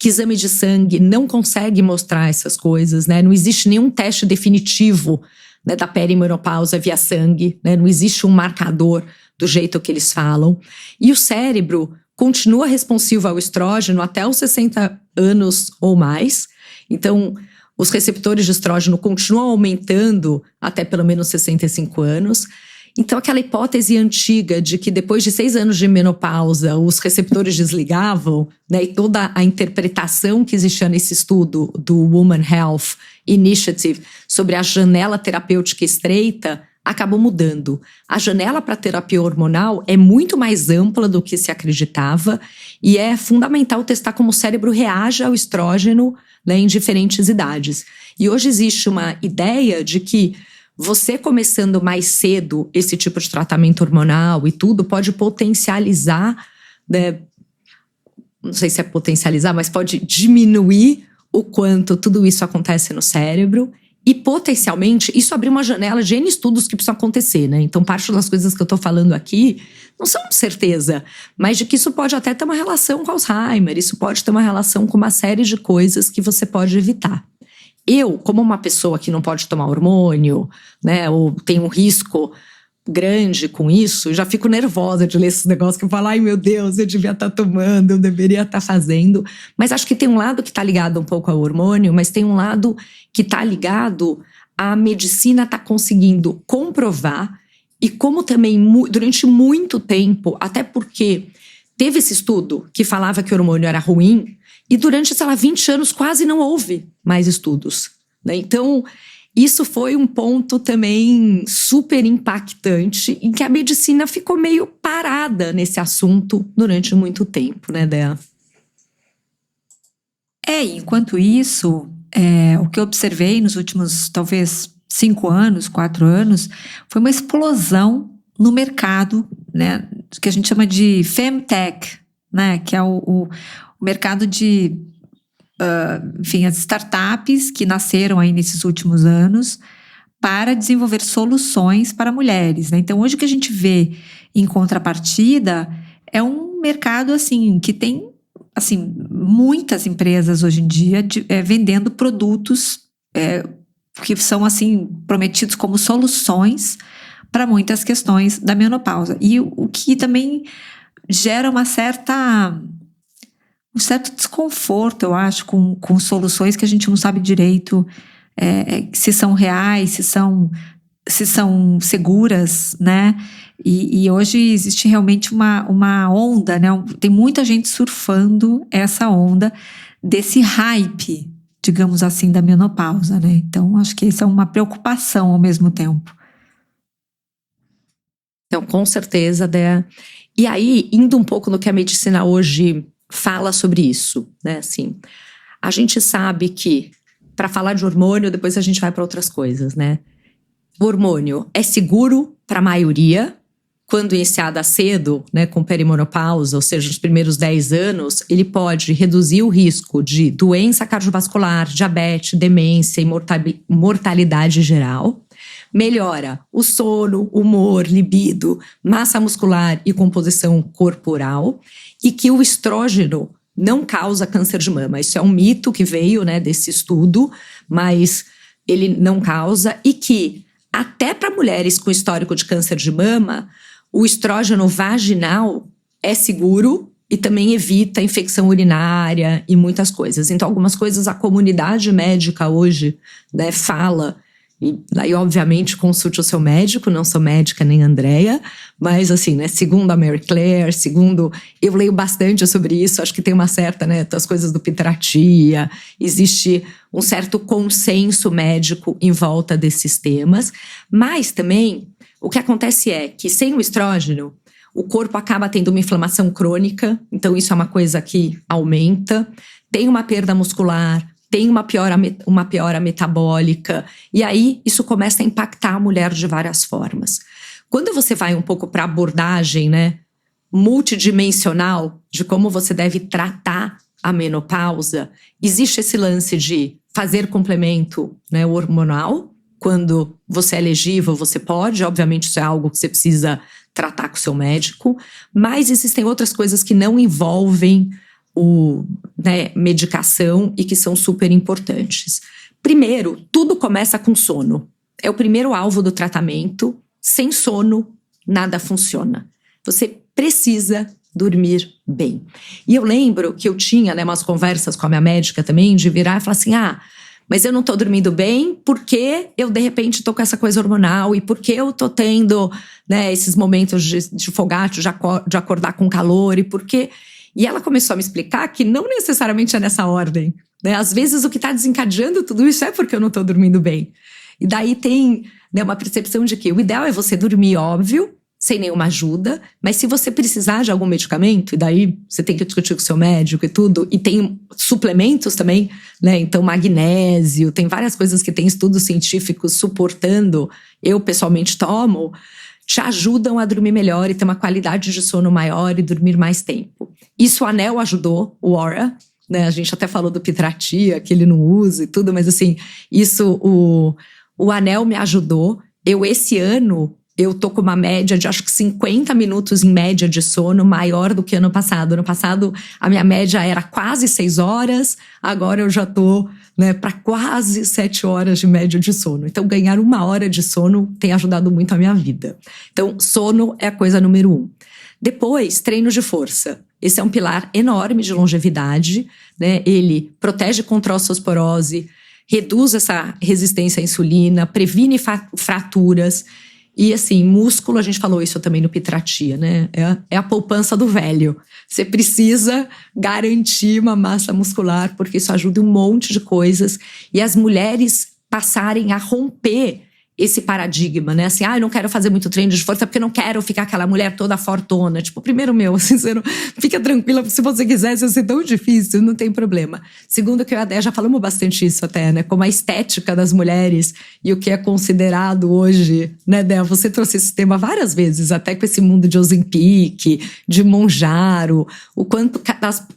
exame de sangue não consegue mostrar essas coisas, né? Não existe nenhum teste definitivo, né, da perimenopausa via sangue, né? Não existe um marcador do jeito que eles falam. E o cérebro continua responsivo ao estrógeno até os 60 anos ou mais. Então, os receptores de estrógeno continuam aumentando até pelo menos 65 anos. Então, aquela hipótese antiga de que depois de 6 anos de menopausa, os receptores desligavam, né, e toda a interpretação que existia nesse estudo do Women Health Initiative sobre a janela terapêutica estreita, acabou mudando. A janela para terapia hormonal é muito mais ampla do que se acreditava e é fundamental testar como o cérebro reage ao estrógeno, né, em diferentes idades. E hoje existe uma ideia de que você começando mais cedo esse tipo de tratamento hormonal e tudo pode potencializar, né, não sei se é potencializar, mas pode diminuir o quanto tudo isso acontece no cérebro. E potencialmente, isso abriu uma janela de N estudos que precisam acontecer, né? Então, parte das coisas que eu tô falando aqui não são certeza, mas de que isso pode até ter uma relação com Alzheimer, isso pode ter uma relação com uma série de coisas que você pode evitar. Eu, como uma pessoa que não pode tomar hormônio, né, ou tem um risco grande com isso, já fico nervosa de ler esses negócios que eu falo, ai meu Deus, eu devia estar tomando, eu deveria estar fazendo. Mas acho que tem um lado que está ligado um pouco ao hormônio, mas tem um lado que está ligado à medicina tá conseguindo comprovar e como também durante muito tempo, até porque teve esse estudo que falava que o hormônio era ruim e durante, sei lá, 20 anos quase não houve mais estudos, né? Então, isso foi um ponto também super impactante em que a medicina ficou meio parada nesse assunto durante muito tempo, né, Dea? Enquanto isso, o que eu observei nos últimos, talvez, 5 anos, 4 anos, foi uma explosão no mercado, né, que a gente chama de Femtech, né, que é o mercado de, enfim, as startups que nasceram aí nesses últimos anos para desenvolver soluções para mulheres, né? Então, hoje o que a gente vê em contrapartida é um mercado, assim, que tem, assim, muitas empresas hoje em dia vendendo produtos que são, assim, prometidos como soluções para muitas questões da menopausa. E o que também gera um certo desconforto, eu acho, com soluções que a gente não sabe direito se são reais, se são seguras, né? E hoje existe realmente uma onda, né? Tem muita gente surfando essa onda desse hype, digamos assim, da menopausa, né? Então, acho que isso é uma preocupação ao mesmo tempo. Então, com certeza, Dea. E aí, indo um pouco no que a medicina hoje fala sobre isso, né? Assim, a gente sabe que, para falar de hormônio, depois a gente vai para outras coisas, né? O hormônio é seguro para a maioria, quando iniciada cedo, né, com perimenopausa, ou seja, nos primeiros 10 anos, ele pode reduzir o risco de doença cardiovascular, diabetes, demência e mortalidade geral. Melhora o sono, humor, libido, massa muscular e composição corporal. E que o estrógeno, não causa câncer de mama. Isso é um mito que veio, né, desse estudo, mas ele não causa. E que até para mulheres com histórico de câncer de mama, o estrógeno vaginal é seguro e também evita infecção urinária e muitas coisas. Então, algumas coisas a comunidade médica hoje, né, fala. E daí, obviamente, consulte o seu médico. Não sou médica nem Andréia, mas assim, né, segundo a Mary Claire, eu leio bastante sobre isso, acho que tem uma certa, né, as coisas do Pitratia, existe um certo consenso médico em volta desses temas, mas também o que acontece é que sem o estrógeno, o corpo acaba tendo uma inflamação crônica, então isso é uma coisa que aumenta, tem uma perda muscular, tem uma piora metabólica, e aí isso começa a impactar a mulher de várias formas. Quando você vai um pouco para a abordagem, né, multidimensional de como você deve tratar a menopausa, existe esse lance de fazer complemento, né, hormonal. Quando você é elegível, você pode, obviamente isso é algo que você precisa tratar com o seu médico, mas existem outras coisas que não envolvem medicação e que são super importantes. Primeiro, tudo começa com sono. É o primeiro alvo do tratamento. Sem sono, nada funciona. Você precisa dormir bem. E eu lembro que eu tinha, né, umas conversas com a minha médica também, de virar e falar assim, mas eu não tô dormindo bem porque eu, de repente, tô com essa coisa hormonal e porque eu tô tendo, né, esses momentos de fogate, de acordar com calor E ela começou a me explicar que não necessariamente é nessa ordem, né? Às vezes o que tá desencadeando tudo isso é porque eu não tô dormindo bem. E daí tem, né, uma percepção de que o ideal é você dormir, óbvio, sem nenhuma ajuda, mas se você precisar de algum medicamento, e daí você tem que discutir com o seu médico e tudo, e tem suplementos também, né? Então magnésio, tem várias coisas que tem estudos científicos suportando, eu pessoalmente tomo, te ajudam a dormir melhor e ter uma qualidade de sono maior e dormir mais tempo. Isso o anel ajudou, o Oura, né? A gente até falou do Pitratia, que ele não usa e tudo, mas assim, isso o anel me ajudou. Esse ano, eu tô com uma média de acho que 50 minutos em média de sono maior do que ano passado. Ano passado, a minha média era quase 6 horas, agora eu já tô, né, para quase 7 horas de média de sono. Então, ganhar 1 hora de sono tem ajudado muito a minha vida. Então, sono é a coisa número 1. Depois, treino de força. Esse é um pilar enorme de longevidade, né? Ele protege contra a osteoporose, reduz essa resistência à insulina, previne fraturas. E assim, músculo, a gente falou isso também no Pitratia, né? É a poupança do velho. Você precisa garantir uma massa muscular, porque isso ajuda um monte de coisas. E as mulheres passarem a romper esse paradigma, né? Assim, eu não quero fazer muito treino de força porque eu não quero ficar aquela mulher toda fortona. Tipo, primeiro assim, você não, fica tranquila, se você quiser, se ser tão difícil, não tem problema. Segundo, que eu e a Dé já falamos bastante isso até, né? Como a estética das mulheres e o que é considerado hoje, né, Dé? Você trouxe esse tema várias vezes, até com esse mundo de Ozempic, de Mounjaro, o quanto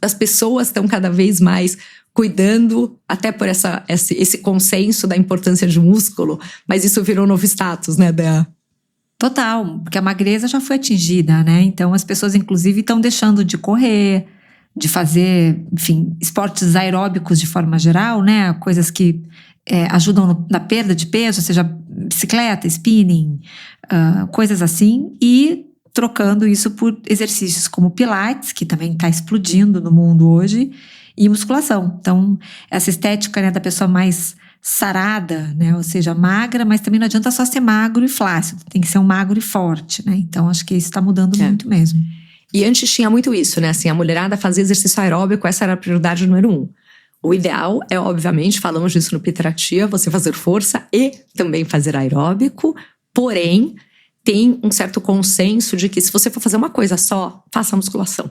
as pessoas estão cada vez mais cuidando, até por esse consenso da importância de músculo, mas isso virou um novo status, né, Dea? Total, porque a magreza já foi atingida, né? Então as pessoas, inclusive, estão deixando de correr, de fazer, enfim, esportes aeróbicos de forma geral, né? Coisas que ajudam na perda de peso, seja bicicleta, spinning, coisas assim, e trocando isso por exercícios como Pilates, que também está explodindo no mundo hoje, e musculação. Então, essa estética, né, da pessoa mais sarada, né, ou seja, magra, mas também não adianta só ser magro e flácido, tem que ser um magro e forte, né? Então, acho que isso está mudando muito mesmo. E antes tinha muito isso, né? Assim, a mulherada fazia exercício aeróbico, essa era a prioridade número 1. O ideal é, obviamente, falamos disso no Pitratia, você fazer força e também fazer aeróbico, porém, tem um certo consenso de que se você for fazer uma coisa só, faça musculação.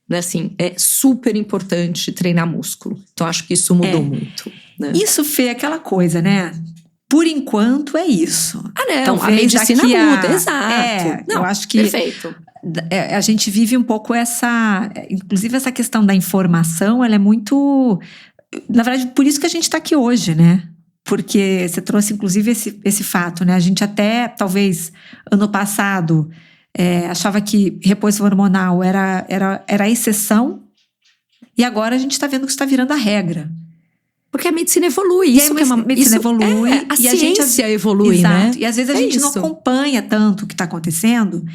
Né, assim, é super importante treinar músculo. Então, acho que isso mudou muito. Né? Isso, Fê, é aquela coisa, né? Por enquanto é isso. Não, talvez a medicina muda, exato. Não, eu acho que perfeito. A gente vive um pouco inclusive essa questão da informação, ela é muito, na verdade, por isso que a gente está aqui hoje, né? Porque você trouxe, inclusive, esse fato, né? A gente até, talvez, ano passado, achava que repouso hormonal era a exceção, E agora a gente está vendo que isso está virando a regra. Porque a medicina evolui. Isso que é uma medicina evolui. A ciência evolui, exato, né? E às vezes a gente não acompanha tanto o que está acontecendo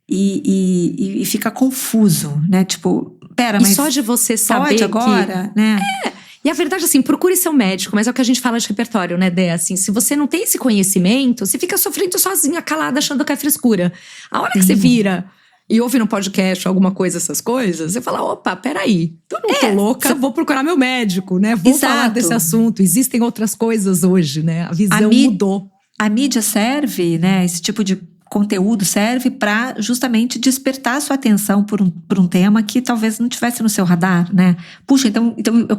e fica confuso, né? Tipo, pera, mas só de você saber pode agora, né? E a verdade, assim, procure seu médico, mas é o que a gente fala de repertório, né, Dé? Assim, se você não tem esse conhecimento, você fica sofrendo sozinha, calada, achando que é frescura. A hora que você vira e ouve no podcast alguma coisa, essas coisas, você fala, opa, peraí, eu não tô louca, vou procurar meu médico, né? Vou falar desse assunto. Existem outras coisas hoje, né? A visão mudou. A mídia serve, né? Esse tipo de conteúdo serve para justamente despertar a sua atenção por um tema que talvez não tivesse no seu radar, né? Puxa, então eu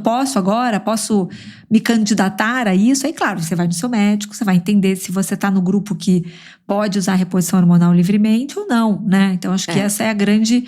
posso me candidatar a isso? Aí, claro, você vai no seu médico, você vai entender se você está no grupo que pode usar reposição hormonal livremente ou não, né? Então, acho que essa é a grande...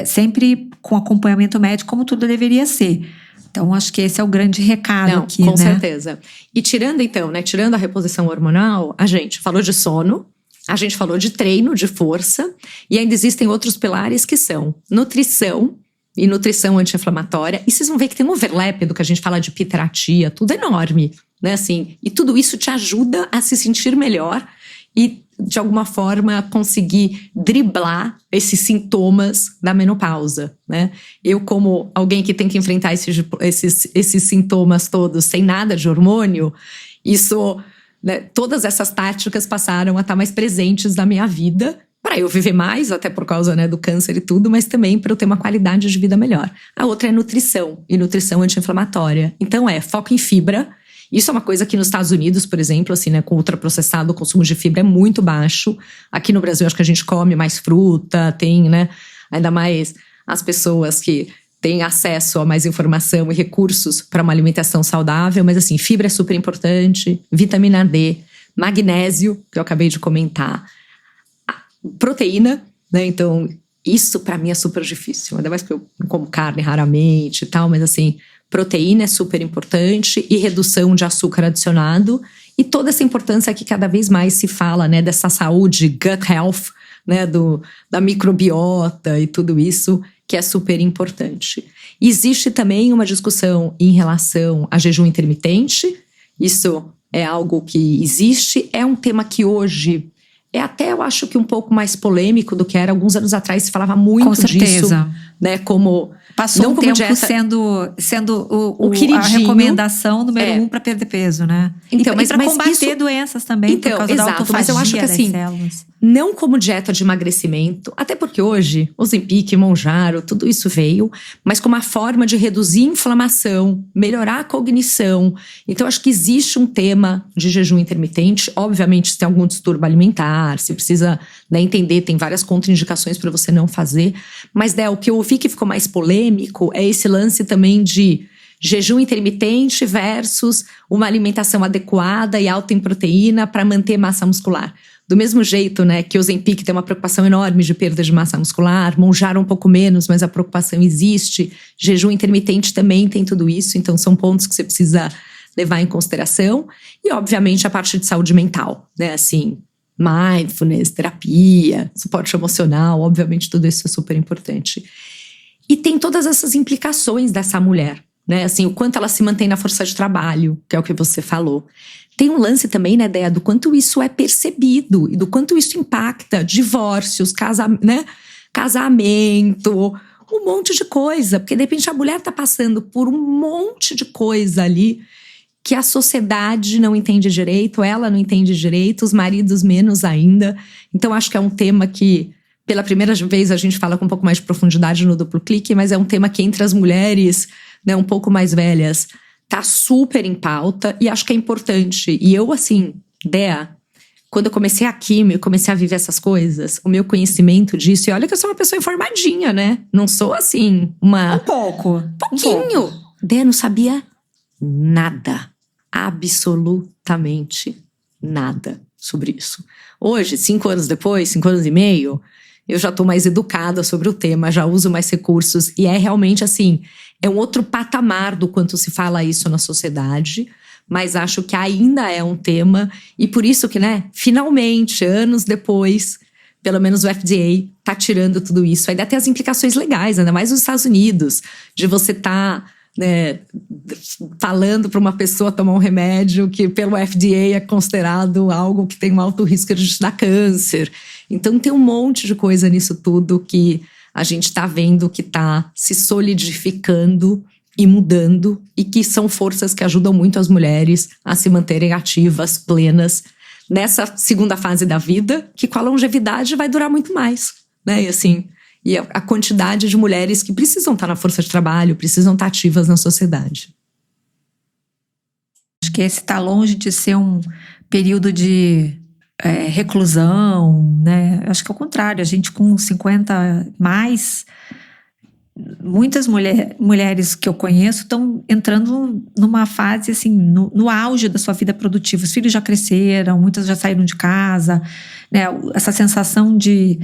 sempre com acompanhamento médico, como tudo deveria ser. Então, acho que esse é o grande recado aqui, com certeza. E tirando, então, né? Tirando a reposição hormonal, a gente falou de sono, a gente falou de treino, de força, e ainda existem outros pilares que são nutrição e nutrição anti-inflamatória. E vocês vão ver que tem um overlap do que a gente fala de piterapia, tudo enorme, né? Assim, e tudo isso te ajuda a se sentir melhor e, de alguma forma, conseguir driblar esses sintomas da menopausa, né? Eu, como alguém que tem que enfrentar esses sintomas todos sem nada de hormônio, isso... né, todas essas táticas passaram a estar mais presentes na minha vida para eu viver mais, até por causa, né, do câncer e tudo, mas também para eu ter uma qualidade de vida melhor. A outra é nutrição, e nutrição anti-inflamatória. Então foco em fibra. Isso é uma coisa que nos Estados Unidos, por exemplo, assim, né, com ultraprocessado, o consumo de fibra é muito baixo. Aqui no Brasil, acho que a gente come mais fruta, tem, né, ainda mais as pessoas que tem acesso a mais informação e recursos para uma alimentação saudável, mas assim, fibra é super importante, vitamina D, magnésio, que eu acabei de comentar, proteína, né? Então, isso para mim é super difícil, ainda mais porque eu como carne raramente e tal, mas assim, proteína é super importante e redução de açúcar adicionado e toda essa importância que cada vez mais se fala, né, dessa saúde, gut health, né, da microbiota e tudo isso, que é super importante. Existe também uma discussão em relação a jejum intermitente. Isso é algo que existe. É um tema que hoje é até, eu acho que um pouco mais polêmico do que era. Alguns anos atrás se falava muito disso. Né, como... Passou não um como tempo dieta, sendo a recomendação número 1 para perder peso, né? Então, e para combater doenças também, por causa da autofagia, mas eu acho que assim, não como dieta de emagrecimento, até porque hoje, Ozempic, Mounjaro, tudo isso veio, mas como uma forma de reduzir a inflamação, melhorar a cognição. Então, acho que existe um tema de jejum intermitente. Obviamente, se tem algum distúrbio alimentar, se precisa, né, entender, tem várias contraindicações para você não fazer. Mas, o que eu ouvi que ficou mais polêmico é esse lance também de jejum intermitente versus uma alimentação adequada e alta em proteína para manter massa muscular. Do mesmo jeito, né, que o Ozempic tem uma preocupação enorme de perda de massa muscular, Mounjaro um pouco menos, mas a preocupação existe. Jejum intermitente também tem tudo isso, então são pontos que você precisa levar em consideração. E, obviamente, a parte de saúde mental, né, assim, mindfulness, terapia, suporte emocional, obviamente tudo isso é super importante. E tem todas essas implicações dessa mulher, né? Assim, o quanto ela se mantém na força de trabalho, que é o que você falou. Tem um lance também, né, Dea, do quanto isso é percebido e do quanto isso impacta divórcios, casamento, um monte de coisa. Porque, de repente, a mulher tá passando por um monte de coisa ali que a sociedade não entende direito, ela não entende direito, os maridos menos ainda. Então, acho que é um tema que, pela primeira vez, a gente fala com um pouco mais de profundidade no Duplo Clique, mas é um tema que entre as mulheres, né, um pouco mais velhas, tá super em pauta e acho que é importante. E eu, assim, Dea, quando eu comecei a química, eu comecei a viver essas coisas, o meu conhecimento disso, e olha que eu sou uma pessoa informadinha, né? Não sou, assim, uma... Pouquinho. Dea, não sabia nada. Absolutamente nada sobre isso. Hoje, 5 anos depois, 5 anos e meio, eu já tô mais educada sobre o tema, já uso mais recursos e é realmente assim, é um outro patamar do quanto se fala isso na sociedade, mas acho que ainda é um tema e por isso que, né, finalmente, anos depois, pelo menos o FDA tá tirando tudo isso. Ainda tem as implicações legais, ainda mais nos Estados Unidos, de você né, falando para uma pessoa tomar um remédio que pelo FDA é considerado algo que tem um alto risco de dar câncer. Então tem um monte de coisa nisso tudo que a gente está vendo que está se solidificando e mudando, e que são forças que ajudam muito as mulheres a se manterem ativas, plenas, nessa segunda fase da vida, que com a longevidade vai durar muito mais, né? E assim, e a quantidade de mulheres que precisam estar na força de trabalho, precisam estar ativas na sociedade. Acho que esse está longe de ser um período de reclusão, né? Acho que é o contrário, a gente com 50 mais, muitas mulheres que eu conheço estão entrando numa fase assim, no auge da sua vida produtiva. Os filhos já cresceram, muitas já saíram de casa, né? Essa sensação de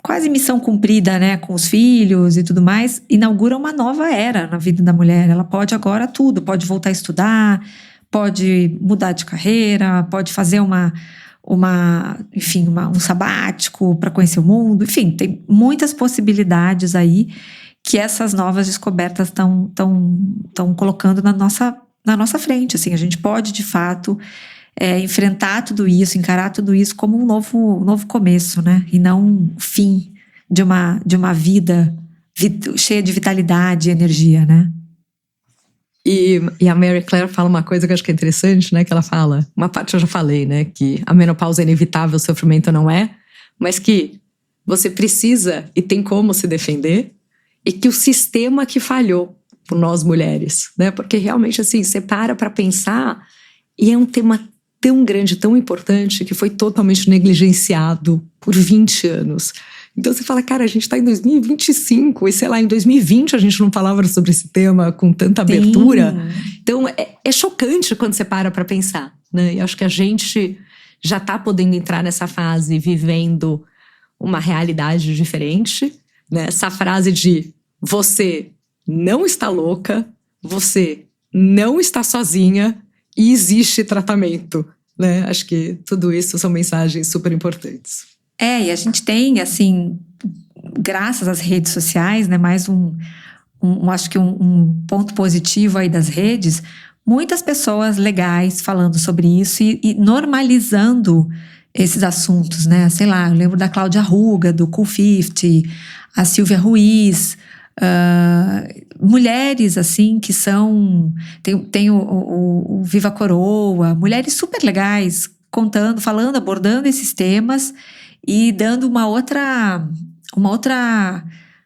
quase missão cumprida, né, com os filhos e tudo mais, inaugura uma nova era na vida da mulher. Ela pode agora tudo, pode voltar a estudar, pode mudar de carreira, pode fazer um sabático para conhecer o mundo. Enfim, tem muitas possibilidades aí que essas novas descobertas estão colocando na nossa frente. Assim, a gente pode, de fato, enfrentar tudo isso, encarar tudo isso como um novo começo, né? E não um fim de uma vida cheia de vitalidade e energia, né? E a Mary Claire fala uma coisa que eu acho que é interessante, né? Que ela fala, uma parte eu já falei, né? Que a menopausa é inevitável, o sofrimento não é, mas que você precisa e tem como se defender, e que o sistema que falhou por nós mulheres, né? Porque realmente, assim, você para pensar, e é um tema tão grande, tão importante, que foi totalmente negligenciado por 20 anos. Então você fala, cara, a gente tá em 2025 e sei lá, em 2020 a gente não falava sobre esse tema com tanta abertura. Então é chocante quando você para pensar, né? E acho que a gente já tá podendo entrar nessa fase vivendo uma realidade diferente, né? Essa frase de você não está louca, você não está sozinha e existe tratamento, né? Acho que tudo isso são mensagens super importantes. E a gente tem, assim, graças às redes sociais, né, mais acho que um ponto positivo aí das redes, muitas pessoas legais falando sobre isso e normalizando esses assuntos, né? Sei lá, eu lembro da Cláudia Ruga, do Cool 50, a Silvia Ruiz, mulheres, assim, que são... Tem o Viva Coroa, mulheres super legais, contando, falando, abordando esses temas e dando uma outra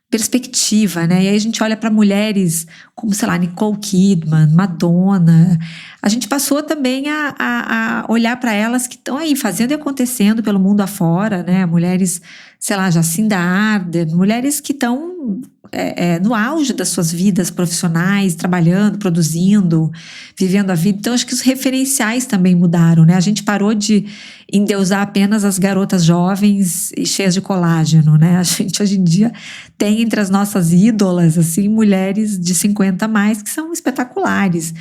perspectiva, né? E aí a gente olha para mulheres como, sei lá, Nicole Kidman, Madonna. A gente passou também a olhar para elas que estão aí fazendo e acontecendo pelo mundo afora, né? Mulheres, sei lá, Jacinda Ardern, mulheres que estão no auge das suas vidas profissionais, trabalhando, produzindo, vivendo a vida. Então, acho que os referenciais também mudaram, né? A gente parou de endeusar apenas as garotas jovens e cheias de colágeno, né? A gente, hoje em dia, tem entre as nossas ídolas, assim, mulheres de 50 a mais que são espetaculares.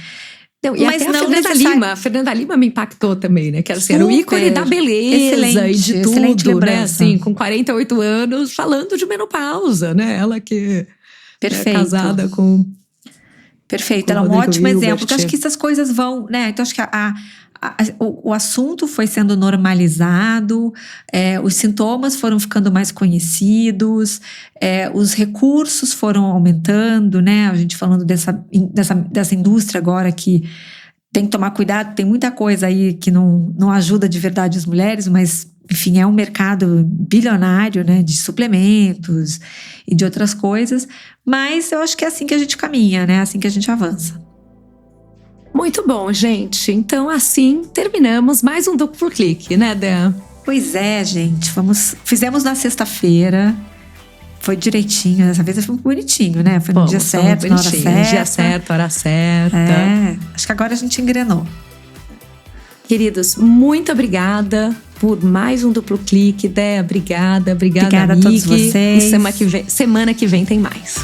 Não, e mas até a Fernanda Lima me impactou também, né? Que era o ícone da beleza e de tudo, né? Assim, com 48 anos, falando de menopausa, né? Ela que é casada com... Perfeito, ela é um ótimo exemplo. Porque eu acho que essas coisas vão, né? Então, acho que o assunto foi sendo normalizado, os sintomas foram ficando mais conhecidos, os recursos foram aumentando, né? A gente falando dessa indústria agora que tem que tomar cuidado, tem muita coisa aí que não ajuda de verdade as mulheres, mas, enfim, é um mercado bilionário, né? De suplementos e de outras coisas, mas eu acho que é assim que a gente caminha, né? É assim que a gente avança. Muito bom, gente. Então, assim, terminamos mais um Duplo Clique, né, Dé? Pois é, gente. Fizemos na sexta-feira. Foi direitinho. Dessa vez foi bonitinho, né? Foi no dia certo, na hora certa. Dia certo, hora certa. Acho que agora a gente engrenou. Queridos, muito obrigada por mais um Duplo Clique. Dé, obrigada, Obrigada a todos vocês. E semana que vem tem mais.